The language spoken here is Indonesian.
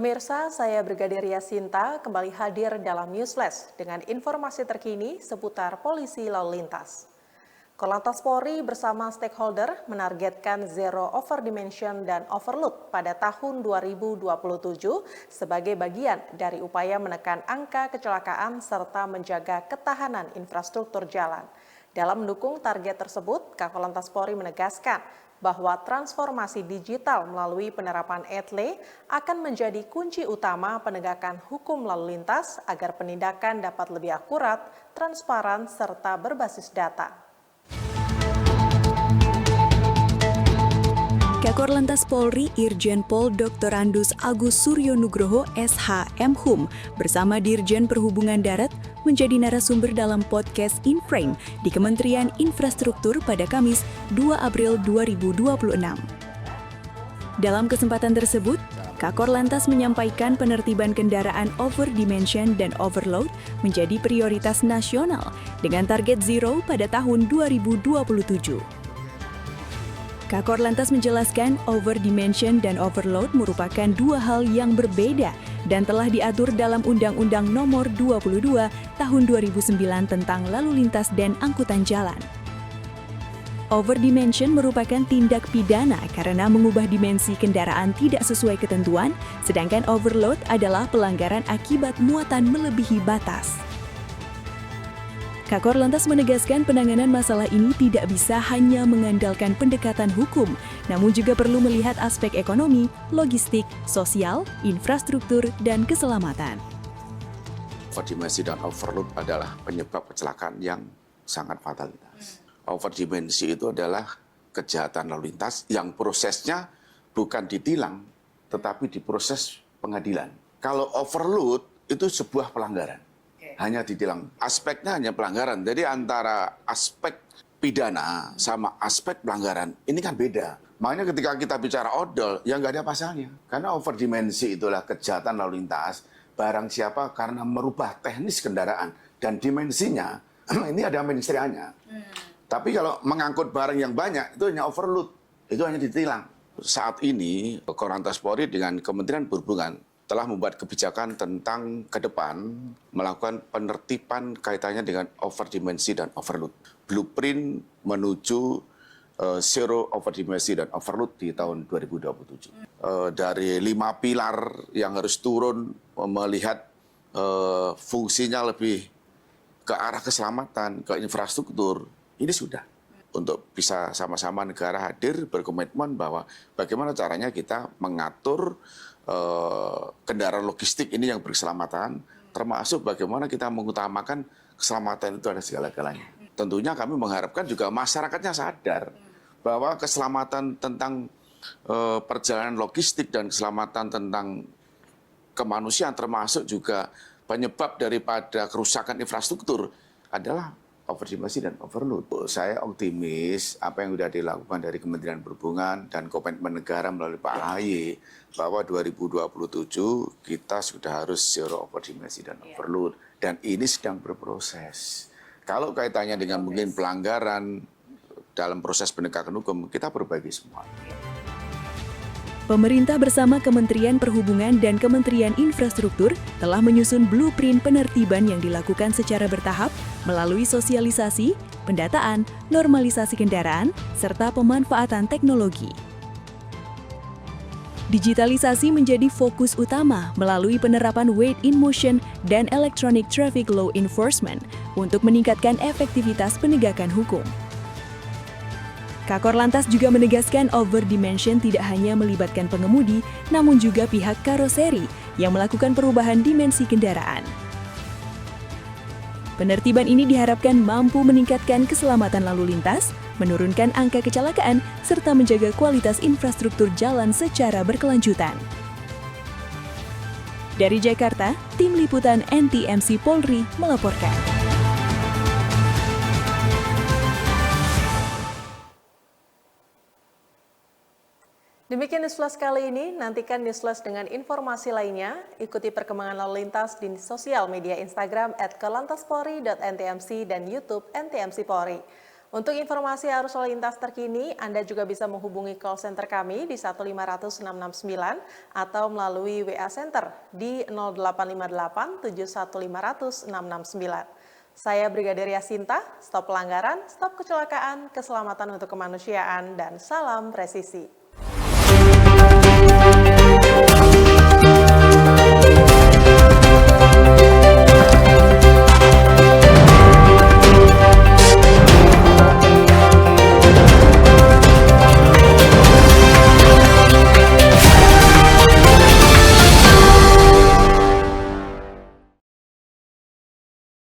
Pemirsa, saya Brigadir Yasinta kembali hadir dalam Newsflash dengan informasi terkini seputar polisi lalu lintas. Korlantas Polri bersama stakeholder menargetkan zero overdimension dan overload pada tahun 2027 sebagai bagian dari upaya menekan angka kecelakaan serta menjaga ketahanan infrastruktur jalan. Dalam mendukung target tersebut, Korlantas Polri menegaskan bahwa transformasi digital melalui penerapan ETLE akan menjadi kunci utama penegakan hukum lalu lintas agar penindakan dapat lebih akurat, transparan, serta berbasis data. Korlantas Polri Irjen Pol Dr. Andus Agus Suryo Nugroho SH M.Hum bersama Dirjen Perhubungan Darat menjadi narasumber dalam podcast InFrame di Kementerian Infrastruktur pada Kamis 2 April 2026. Dalam kesempatan tersebut, Korlantas menyampaikan penertiban kendaraan overdimension dan overload menjadi prioritas nasional dengan target zero pada tahun 2027. Korlantas menjelaskan overdimension dan overload merupakan dua hal yang berbeda dan telah diatur dalam Undang-Undang Nomor 22 Tahun 2009 tentang Lalu Lintas dan Angkutan Jalan. Overdimension merupakan tindak pidana karena mengubah dimensi kendaraan tidak sesuai ketentuan, sedangkan overload adalah pelanggaran akibat muatan melebihi batas. Korlantas menegaskan penanganan masalah ini tidak bisa hanya mengandalkan pendekatan hukum, namun juga perlu melihat aspek ekonomi, logistik, sosial, infrastruktur, dan keselamatan. Overdimensi dan overload adalah penyebab kecelakaan yang sangat fatalitas. Overdimensi itu adalah kejahatan lalu lintas yang prosesnya bukan ditilang, tetapi diproses pengadilan. Kalau overload itu sebuah pelanggaran. Hanya ditilang. Aspeknya hanya pelanggaran. Jadi antara aspek pidana sama aspek pelanggaran, ini kan beda. Makanya ketika kita bicara odol, ya nggak ada pasalnya. Karena overdimensi itulah kejahatan lalu lintas, barang siapa karena merubah teknis kendaraan dan dimensinya, ini ada ministerianya. Tapi kalau mengangkut barang yang banyak, itu hanya overload. Itu hanya ditilang. Saat ini, Korlantas Polri dengan Kementerian Perhubungan telah membuat kebijakan tentang ke depan melakukan penertiban kaitannya dengan overdimensi dan overload. Blueprint menuju zero overdimensi dan overload di tahun 2027. Dari 5 pilar yang harus turun melihat fungsinya lebih ke arah keselamatan, ke infrastruktur, ini sudah. Untuk bisa sama-sama negara hadir berkomitmen bahwa bagaimana caranya kita mengatur kendaraan logistik ini yang berkeselamatan, termasuk bagaimana kita mengutamakan keselamatan itu ada segala-galanya. Tentunya kami mengharapkan juga masyarakatnya sadar bahwa keselamatan tentang perjalanan logistik dan keselamatan tentang kemanusiaan termasuk juga penyebab daripada kerusakan infrastruktur adalah overdimensi dan overload. Saya optimis apa yang sudah dilakukan dari Kementerian Perhubungan dan komitmen negara melalui Pak AHY bahwa 2027 kita sudah harus zero overdimensi dan overload. Dan ini sedang berproses. Kalau kaitannya dengan mungkin pelanggaran dalam proses penegakan hukum, kita perbaiki semua. Pemerintah bersama Kementerian Perhubungan dan Kementerian Infrastruktur telah menyusun blueprint penertiban yang dilakukan secara bertahap melalui sosialisasi, pendataan, normalisasi kendaraan, serta pemanfaatan teknologi. Digitalisasi menjadi fokus utama melalui penerapan weight in motion dan electronic traffic law enforcement untuk meningkatkan efektivitas penegakan hukum. Korlantas juga menegaskan overdimension tidak hanya melibatkan pengemudi, namun juga pihak karoseri yang melakukan perubahan dimensi kendaraan. Penertiban ini diharapkan mampu meningkatkan keselamatan lalu lintas, menurunkan angka kecelakaan, serta menjaga kualitas infrastruktur jalan secara berkelanjutan. Dari Jakarta, Tim Liputan NTMC Polri melaporkan. Demikian Newsflash kali ini, nantikan Newsflash dengan informasi lainnya. Ikuti perkembangan lalu lintas di sosial media Instagram @korlantaspolri.ntmc dan YouTube NTMC Polri. Untuk informasi arus lalu lintas terkini, Anda juga bisa menghubungi call center kami di 1500669 atau melalui WA Center di 0858 71500 669. Saya Brigadir Yasinta, stop pelanggaran, stop kecelakaan, keselamatan untuk kemanusiaan, dan salam presisi.